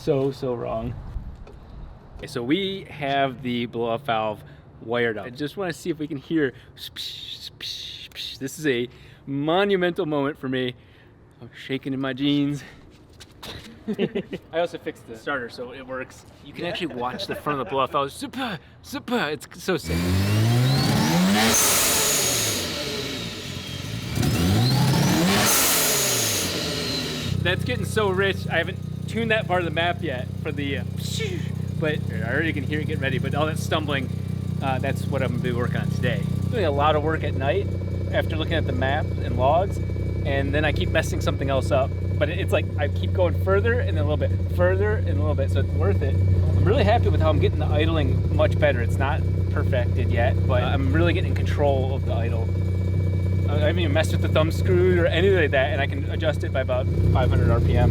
so wrong. Okay, so we have the blow-off valve wired up. I just want to see if we can hear. This is a monumental moment for me. I'm shaking in my jeans. I also fixed the starter so it works. You can actually watch the front of the blow-off valve. Super, super. It's so sick. That's getting so rich. I haven't tuned that part of the map yet for the, but I already can hear it getting ready. But all that stumbling, that's what I'm gonna be working on today. Doing a lot of work at night after looking at the map and logs, and then I keep messing something else up. But it's like I keep going further and then a little bit further and a little bit, so it's worth it. I'm really happy with how I'm getting the idling much better. It's not perfected yet, but I'm really getting control of the idle. I haven't even messed with the thumb screw or anything like that, and I can adjust it by about 500 RPM.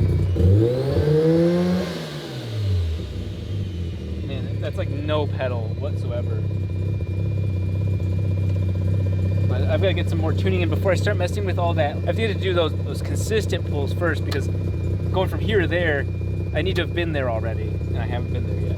Man, that's like no pedal whatsoever. But I've got to get some more tuning in before I start messing with all that. I have to get to do those consistent pulls first, because going from here to there, I need to have been there already, and I haven't been there yet.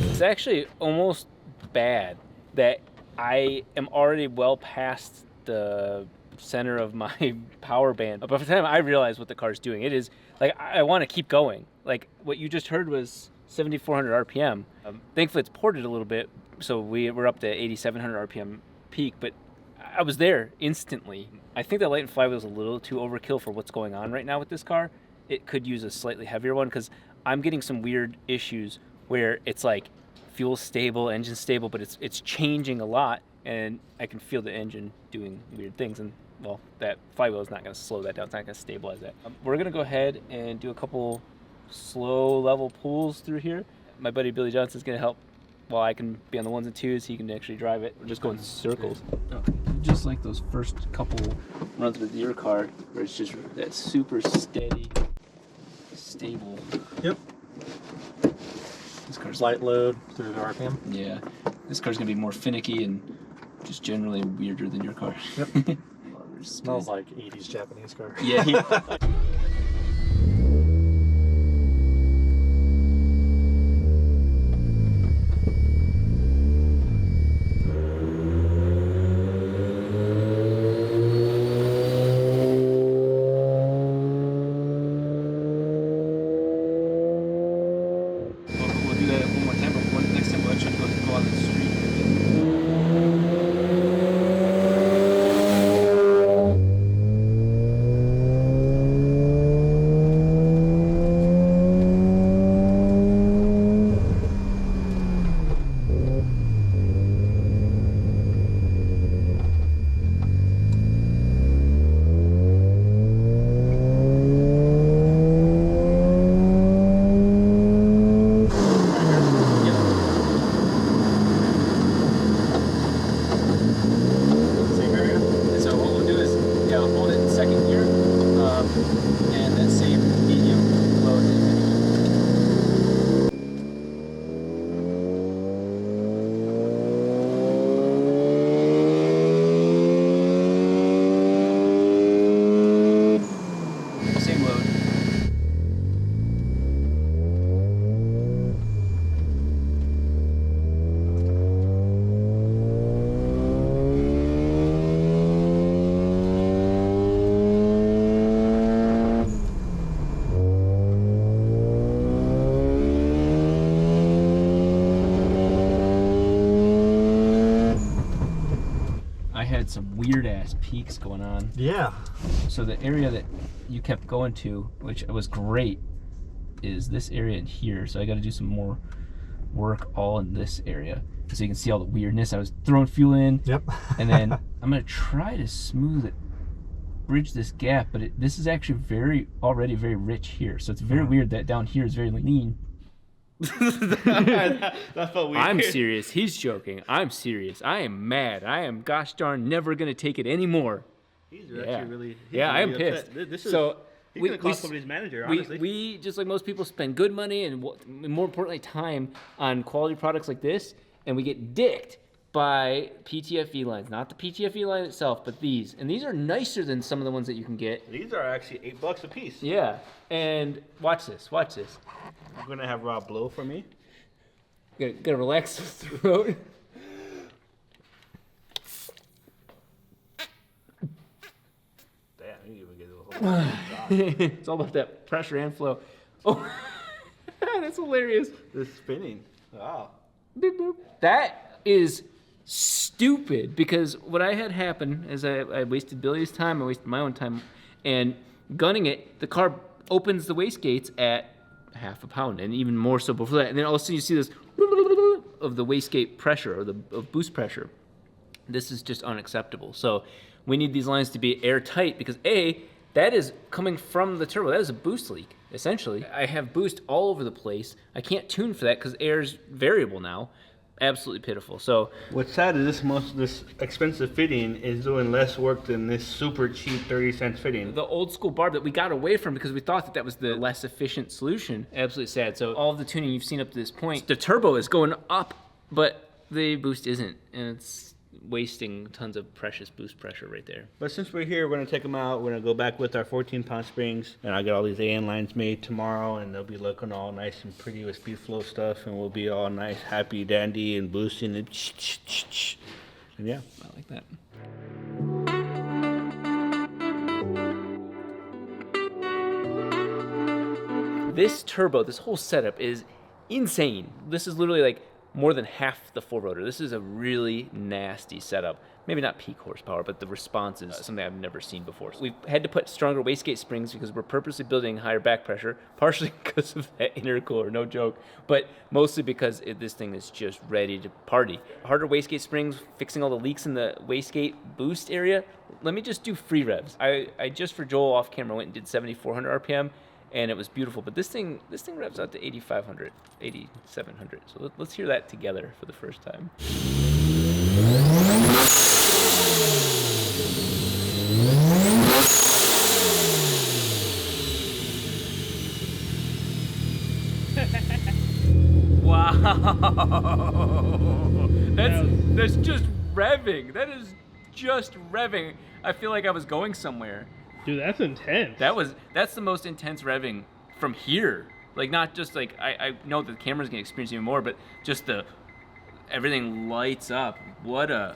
It's actually almost bad that I am already well past the center of my power band. But by the time I realize what the car's doing, it is like I want to keep going. Like what you just heard was 7,400 RPM. Thankfully it's ported a little bit, so we're up to 8,700 RPM peak, but I was there instantly. I think that light and flywheel is a little too overkill for what's going on right now with this car. It could use a slightly heavier one, because I'm getting some weird issues where it's like fuel stable, engine stable, but it's changing a lot, and I can feel the engine doing weird things, and well, that flywheel is not going to slow that down. It's not going to stabilize that. We're going to go ahead and do a couple slow level pulls through here. My buddy Billy Johnson's going to help while I can be on the ones and twos. He can actually drive it. We're just going circles. Okay. Just like those first couple runs with your car, where it's just that super steady, stable. Yep. This car's light load through the RPM. Yeah, this car's gonna be more finicky and just generally weirder than your car. Yep. Smells like 80s Japanese car. Yeah. Some weird ass peaks going on. Yeah. So the area that you kept going to, which was great, is this area in here. So I got to do some more work all in this area, so you can see all the weirdness. I was throwing fuel in. Yep. And then I'm gonna try to smooth it, bridge this gap, but this is actually already very rich here. So it's very weird that down here is very lean. That's what we. I'm serious. He's joking. I'm serious. I am mad. I am gosh darn never gonna take it anymore. He's actually really. He's I am really upset. pissed. This is. So He's gonna call somebody's manager. Honestly. we just like most people spend good money and more importantly time on quality products like this, and we get dicked by PTFE lines, not the PTFE line itself, but these. And these are nicer than some of the ones that you can get. These are actually $8 a piece. Yeah. And watch this. Watch this. I'm gonna have Rob blow for me. Gotta relax his throat. Damn, you even get a whole It's all about that pressure and flow. Oh, that's hilarious. This spinning. Wow. Boop, boop. That is stupid because what I had happen is I wasted Billy's time, I wasted my own time, and gunning it, the car opens the wastegates at half a pound and even more so before that. And then all of a sudden you see this of the wastegate pressure or of boost pressure. This is just unacceptable. So we need these lines to be airtight because A, that is coming from the turbo. That is a boost leak, essentially. I have boost all over the place. I can't tune for that because air's variable now. Absolutely pitiful. So what's sad is this expensive fitting is doing less work than this super cheap 30-cent fitting. the old school barb that we got away from because we thought that that was the less efficient solution. Absolutely sad. So all of the tuning you've seen up to this point, the turbo is going up, but the boost isn't, and it's wasting tons of precious boost pressure right there. But since we're here, we're gonna take them out. We're gonna go back with our 14-pound springs, and I'll get all these AN lines made tomorrow, and they'll be looking all nice and pretty with speed flow stuff, and we'll be all nice, happy, dandy, and boosting and yeah. I like that. This turbo, this whole setup is insane. This is literally like more than half the full rotor. This is a really nasty setup. Maybe not peak horsepower, but the response is something I've never seen before. So we've had to put stronger wastegate springs because we're purposely building higher back pressure, partially because of that intercooler, no joke, but mostly because this thing is just ready to party. Harder wastegate springs, fixing all the leaks in the wastegate boost area. Let me just do free revs. I just for Joel off camera went and did 7,400 RPM. And it was beautiful, but this thing revs out to 8,500, 8,700. So let's hear that together for the first time. Wow, that's just revving. That is just revving. I feel like I was going somewhere. Dude, that's intense. That's the most intense revving from here. Like not just like I know that the camera's gonna experience even more, but just everything lights up. What a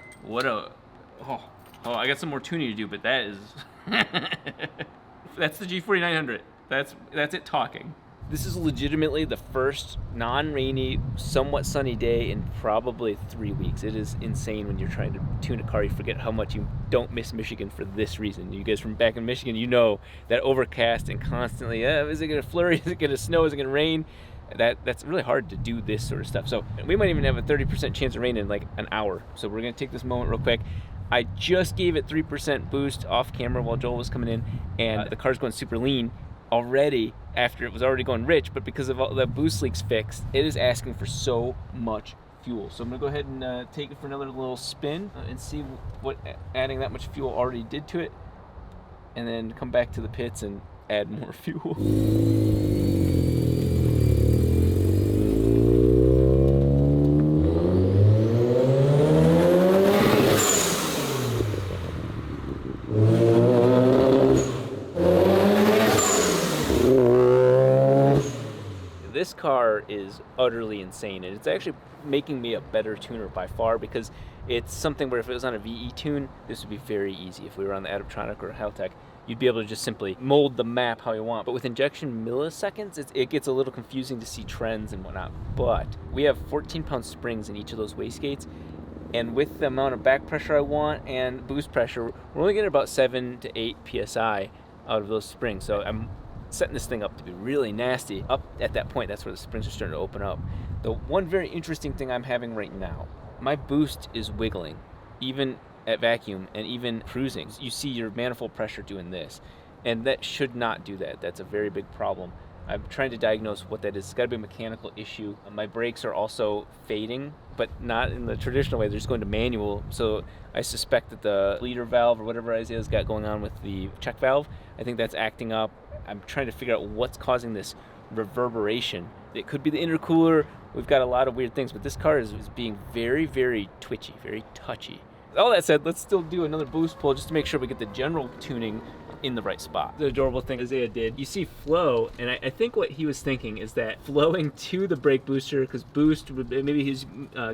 oh I got some more tuning to do, but that is that's the G4900. That's it talking. This is legitimately the first non-rainy, somewhat sunny day in probably 3 weeks. It is insane when you're trying to tune a car. You forget how much you don't miss Michigan for this reason. You guys from back in Michigan, you know that overcast and constantly, is it going to flurry? Is it going to snow? Is it going to rain? That's really hard to do this sort of stuff. So we might even have a 30% chance of rain in like an hour. So we're going to take this moment real quick. I just gave it 3% boost off camera while Joel was coming in, and the car's going super lean already after it was already going rich, but because of all the boost leaks fixed, it is asking for so much fuel. So I'm gonna go ahead and take it for another little spin and see what adding that much fuel already did to it, and then come back to the pits and add more fuel. This car is utterly insane, and it's actually making me a better tuner by far because it's something where if it was on a VE tune, this would be very easy. If we were on the Adaptronic or Haltech, you'd be able to just simply mold the map how you want. But with injection milliseconds, it gets a little confusing to see trends and whatnot. But we have 14-pound springs in each of those wastegates, and with the amount of back pressure I want and boost pressure, we're only getting about 7 to 8 PSI out of those springs. So I'm setting this thing up to be really nasty. Up at that point, that's where the springs are starting to open up. The one very interesting thing I'm having right now, my boost is wiggling, even at vacuum and even cruising. You see your manifold pressure doing this, and that should not do that. That's a very big problem. I'm trying to diagnose what that is. It's got to be a mechanical issue. My brakes are also fading, but not in the traditional way. They're just going to manual. So I suspect that the bleeder valve or whatever Isaiah's got going on with the check valve, I think that's acting up. I'm trying to figure out what's causing this reverberation. It could be the intercooler. We've got a lot of weird things, but this car is being very, very twitchy, very touchy. All that said, let's still do another boost pull just to make sure we get the general tuning in the right spot. The adorable thing Isaiah did, you see flow, and I think what he was thinking is that flowing to the brake booster, because boost, maybe he's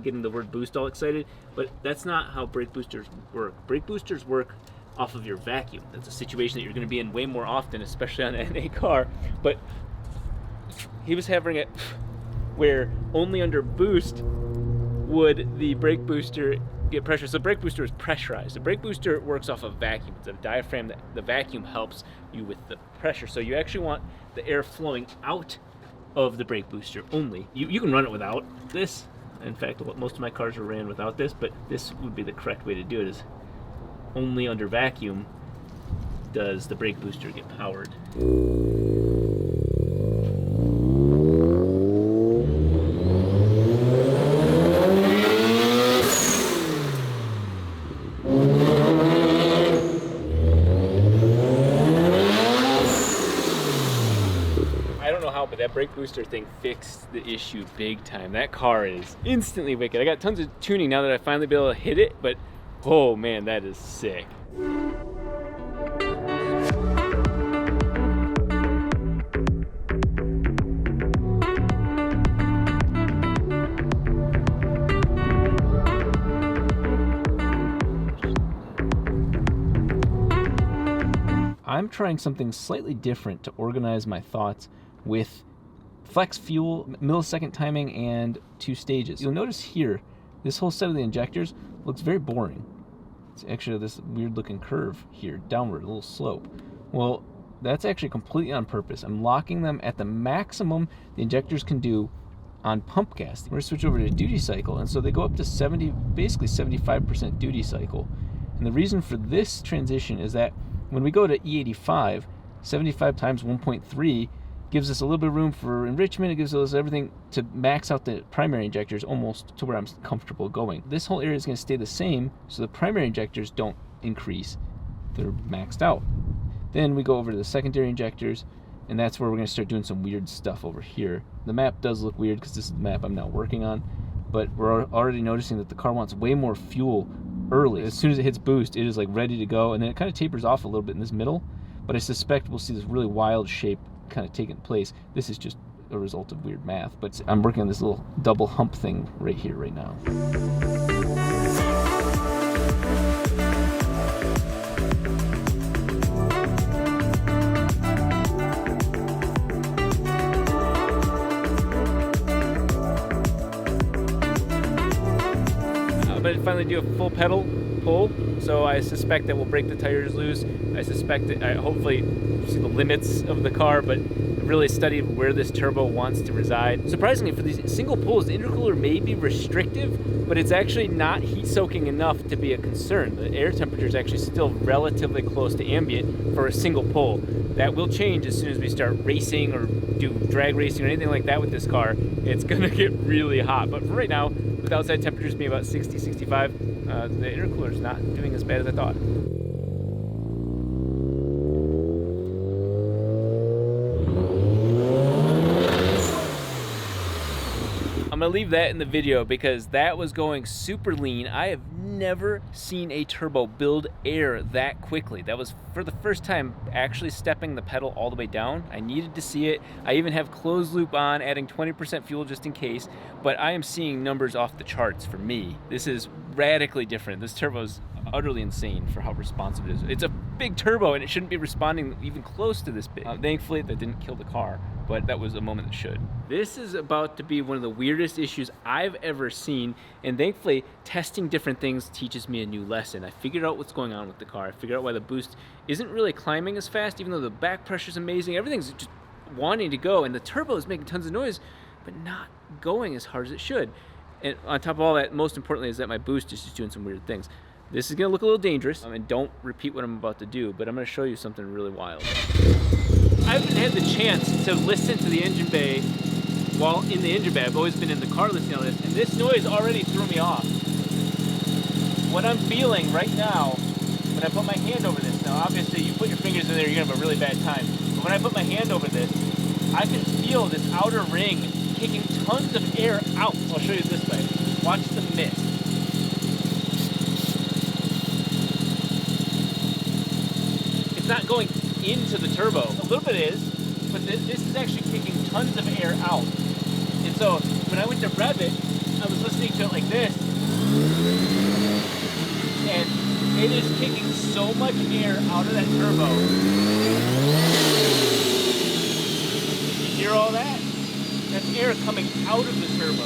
getting the word boost all excited, but that's not how brake boosters work. Brake boosters work off of your vacuum. That's a situation that you're going to be in way more often, especially on an NA car. But he was having it where only under boost would the brake booster get pressure. So the brake booster is pressurized. The brake booster works off of vacuum. It's a diaphragm that the vacuum helps you with the pressure. So you actually want the air flowing out of the brake booster only. You can run it without this. In fact, most of my cars are ran without this, but this would be the correct way to do it, is only under vacuum does the brake booster get powered. But that brake booster thing fixed the issue big time. That car is instantly wicked. I got tons of tuning now that I finally be able to hit it, but oh man, that is sick. I'm trying something slightly different to organize my thoughts with flex fuel, millisecond timing, and 2 stages. You'll notice here, this whole set of the injectors looks very boring. It's actually this weird looking curve here, downward, a little slope. Well, that's actually completely on purpose. I'm locking them at the maximum the injectors can do on pump gas. We're gonna switch over to duty cycle, and so they go up to 70, basically 75% duty cycle. And the reason for this transition is that when we go to E85, 75 times 1.3 gives us a little bit of room for enrichment. It gives us everything to max out the primary injectors almost to where I'm comfortable going. This whole area is going to stay the same, so the primary injectors don't increase. They're maxed out. Then we go over to the secondary injectors, and that's where we're going to start doing some weird stuff over here. The map does look weird because this is the map I'm now working on, but we're already noticing that the car wants way more fuel early. As soon as it hits boost, it is like ready to go, and then it kind of tapers off a little bit in this middle, but I suspect we'll see this really wild shape kind of taking place. This is just a result of weird math, but I'm working on this little double hump thing right here, right now. I'm going to finally do a full pedal pull, so I suspect that we'll break the tires loose. I suspect that I hopefully see the limits of the car, but really studied where this turbo wants to reside. Surprisingly, for these single pulls, the intercooler may be restrictive, but it's actually not heat soaking enough to be a concern. The air temperature is actually still relatively close to ambient for a single pull. That will change as soon as we start racing or do drag racing or anything like that with this car. It's gonna get really hot, but for right now, with outside temperatures being about 60, 65, the intercooler is not doing as bad as I thought. I'm gonna leave that in the video because that was going super lean. I have never seen a turbo build air that quickly. That was for the first time actually stepping the pedal all the way down. I needed to see it. I even have closed loop on, adding 20% fuel just in case, but I am seeing numbers off the charts for me. This is radically different. This turbo is utterly insane for how responsive it is. It's a big turbo and it shouldn't be responding even close to this big. Thankfully that didn't kill the car, but that was a moment that should. This is about to be one of the weirdest issues I've ever seen, and thankfully testing different things teaches me a new lesson. I figured out what's going on with the car. I figured out why the boost isn't really climbing as fast, even though the back pressure is amazing. Everything's just wanting to go, and the turbo is making tons of noise, but not going as hard as it should. And on top of all that, most importantly, is that my boost is just doing some weird things. This is gonna look a little dangerous, and don't repeat what I'm about to do, but I'm gonna show you something really wild. I haven't had the chance to listen to the engine bay while in the engine bay. I've always been in the car listening to this, and this noise already threw me off. What I'm feeling right now, when I put my hand over this, now obviously you put your fingers in there, you're gonna have a really bad time. But when I put my hand over this, I can feel this outer ring kicking tons of air out. I'll show you this way. Watch the mist. It's not going into the turbo. A little bit is, but this is actually kicking tons of air out. And so when I went to rev it, I was listening to it like this, and it is kicking so much air out of that turbo. You hear all that? That's air coming out of the turbo.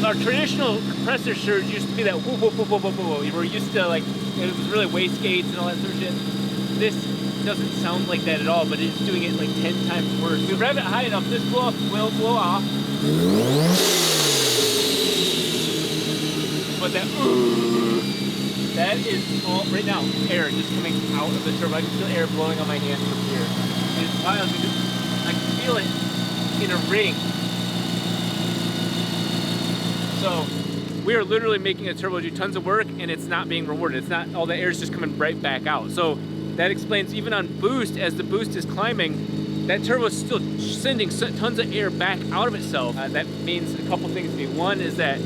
Our traditional compressor surge used to be that whoop, whoop, whoop, whoop, whoop, whoop. We're used to, like, it was really wastegates and all that sort of shit. This doesn't sound like that at all, but it's doing it like 10 times worse. If we rev it high enough, this will blow off. But that is all, right now, air just coming out of the turbo. I can feel air blowing on my hands from here. And it's wild because I can feel it in a ring. So we are literally making a turbo do tons of work, and it's not being rewarded. It's not, all the air is just coming right back out. So that explains, even on boost, as the boost is climbing, that turbo is still sending tons of air back out of itself. That means a couple things to me. One is that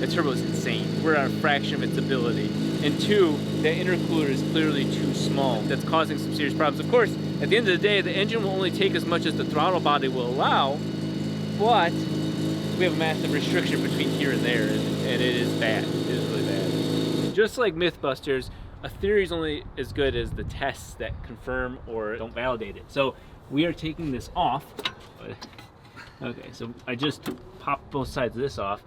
the turbo is insane. We're at a fraction of its ability. And two, the intercooler is clearly too small. That's causing some serious problems. Of course, at the end of the day, the engine will only take as much as the throttle body will allow, but we have a massive restriction between here and there, and it is bad. It is really bad. Just like Mythbusters, a theory is only as good as the tests that confirm or don't validate it. So we are taking this off. Okay, so I just popped both sides of this off.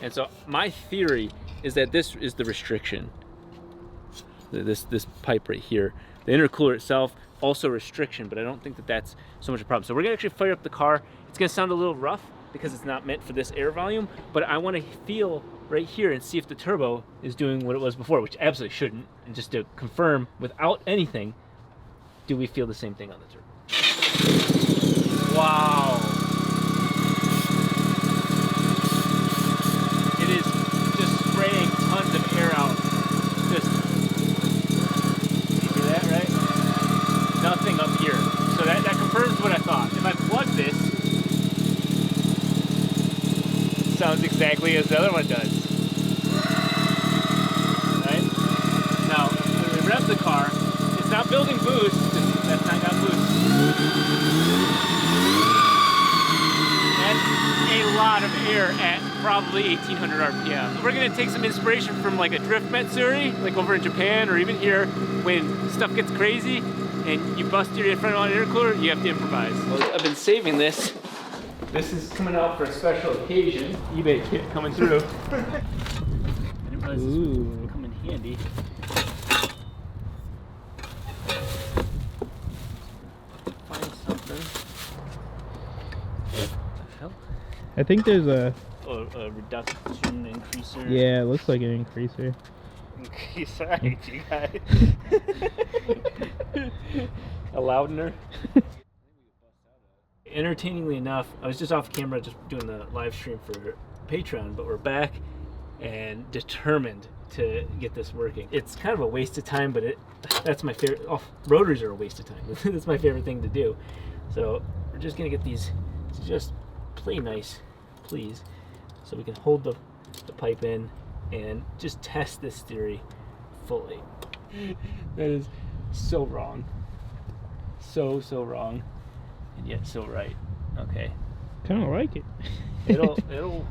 And so my theory is that this is the restriction. This pipe right here. The intercooler itself, also restriction, but I don't think that that's so much a problem. So we're gonna actually fire up the car. It's gonna sound a little rough because it's not meant for this air volume, but I wanna feel right here and see if the turbo is doing what it was before, which absolutely shouldn't. And just to confirm, without anything, do we feel the same thing on the turbo? Wow. It is just spraying tons of air out. Just, you hear that, right? Nothing up here. So that confirms what I thought. If I plug this, it sounds exactly as the other one does. Right? Now, when we rev the car, it's not building boost, that's not got boost. That's a lot of air at probably 1800 RPM. We're gonna take some inspiration from like a drift Matsuri, like over in Japan or even here, when stuff gets crazy and you bust your front on intercooler, you have to improvise. Well, I've been saving this. This is coming out for a special occasion. eBay kit coming through. I didn't realize this would come in handy. Find something. What the hell? I think there's a reduction increaser. Yeah, it looks like an increaser. Increaser, you guys. A loudener. Entertainingly enough, I was just off camera just doing the live stream for Patreon, but we're back and determined to get this working. It's kind of a waste of time, but that's my favorite. Oh, rotors are a waste of time. That's my favorite thing to do. So we're just gonna get these to just play nice, please, so we can hold the pipe in and just test this theory fully. That is so wrong. So wrong. And yet so right. Okay. Kind of like it. It'll.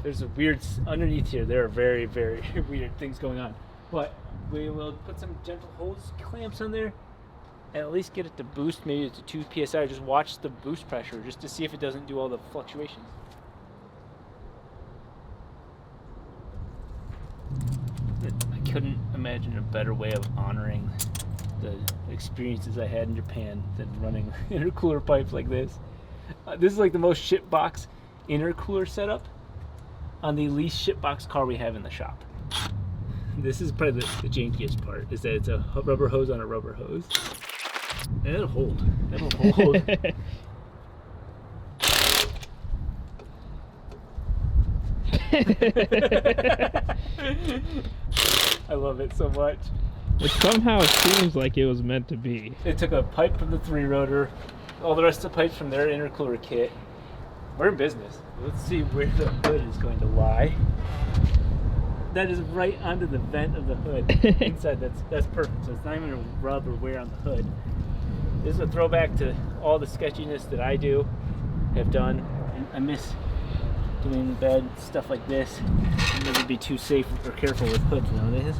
There's a weird underneath here. There are very, very weird things going on. But we will put some gentle hose clamps on there, and at least get it to boost, maybe to 2 psi. Just watch the boost pressure, just to see if it doesn't do all the fluctuations. I couldn't imagine a better way of honoring the experiences I had in Japan than running intercooler pipes like this. This is like the most shitbox intercooler setup on the least shitbox car we have in the shop. This is probably the jankiest part, is that it's a rubber hose on a rubber hose. It'll hold. It'll hold. I love it so much. It somehow seems like it was meant to be. They took a pipe from the 3-rotor, all the rest of the pipes from their intercooler kit. We're in business. Let's see where the hood is going to lie. That is right onto the vent of the hood. Inside, that's perfect. So it's not even a rub or wear on the hood. This is a throwback to all the sketchiness that I have done. And I miss doing bad stuff like this. I'll never be too safe or careful with hoods nowadays.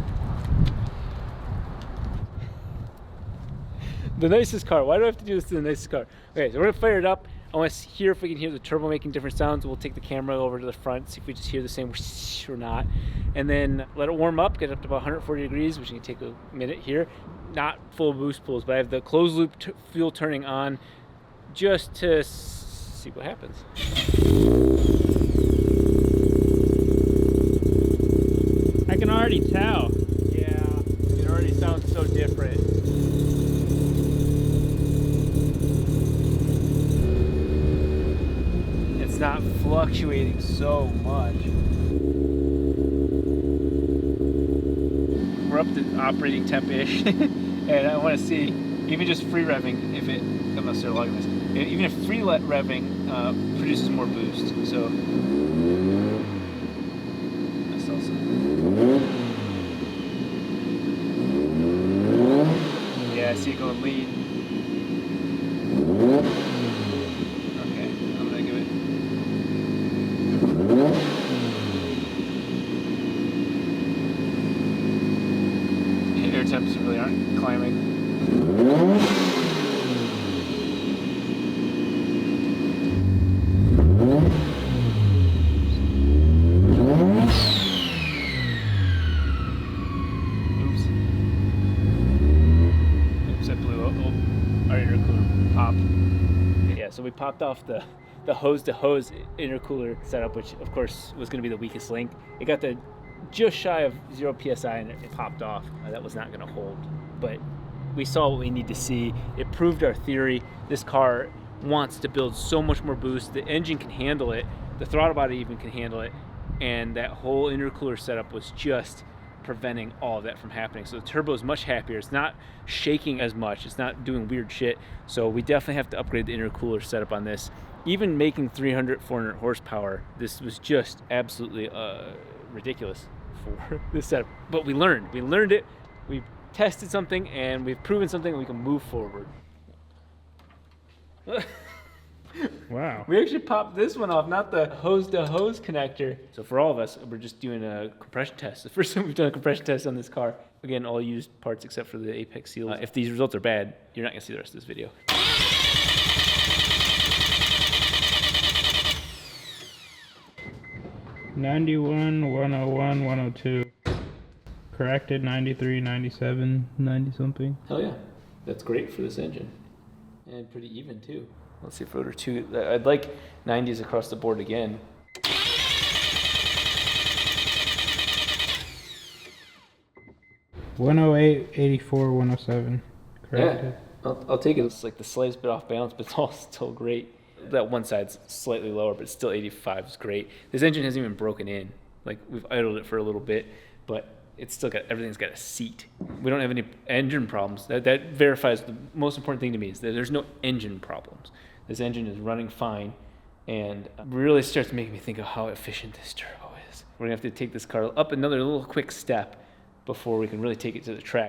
The nicest car. Why do I have to do this to the nicest car? Okay, so we're gonna fire it up. I want to hear if we can hear the turbo making different sounds. We'll take the camera over to the front, see if we just hear the same whoosh or not. And then let it warm up, get up to about 140 degrees, which can take a minute here. Not full boost pulls, but I have the closed loop fuel turning on just to see what happens. I can already tell. Yeah, it already sounds so different. It's not fluctuating so much. We're up to operating temp-ish, and I want to see, even just free revving, if it, unless they're logging this, even if free revving produces more boost. So, that's also. Yeah, I see it going lead. Okay, I'm gonna give it. Air temps really aren't climbing. Oops, I blew our intercooler pop. Yeah, so we popped off the hose-to-hose intercooler setup, which of course was going to be the weakest link. It got the just shy of 0 psi and it popped off. That was not going to hold, but we saw what we need to see. It proved our theory. This car wants to build so much more boost. The engine can handle it. The throttle body even can handle it. And that whole intercooler setup was just preventing all of that from happening. So the turbo is much happier. It's not shaking as much. It's not doing weird shit. So we definitely have to upgrade the intercooler setup on this. Even making 300, 400 horsepower, this was just absolutely ridiculous for this setup. But we learned it. We tested something and we've proven something and we can move forward. Wow. We actually popped this one off, not the hose-to-hose connector. So for all of us, we're just doing a compression test. The first time we've done a compression test on this car. Again, all used parts except for the apex seals. If these results are bad, you're not gonna see the rest of this video. '91, 101, 102. Corrected 93, 97, 90 something. Hell yeah, that's great for this engine. And pretty even too. Let's see if rotor 2, I'd like 90s across the board again. 108, 84, 107. Corrected. Yeah, I'll take it. It's like the slightest bit off balance, but it's all still great. That one side's slightly lower, but still 85 is great. This engine hasn't even broken in. Like, we've idled it for a little bit, but it's still got, everything's got a seat. We don't have any engine problems. That verifies the most important thing to me is that there's no engine problems. This engine is running fine, and really starts making me think of how efficient this turbo is. We're gonna have to take this car up another little quick step before we can really take it to the track.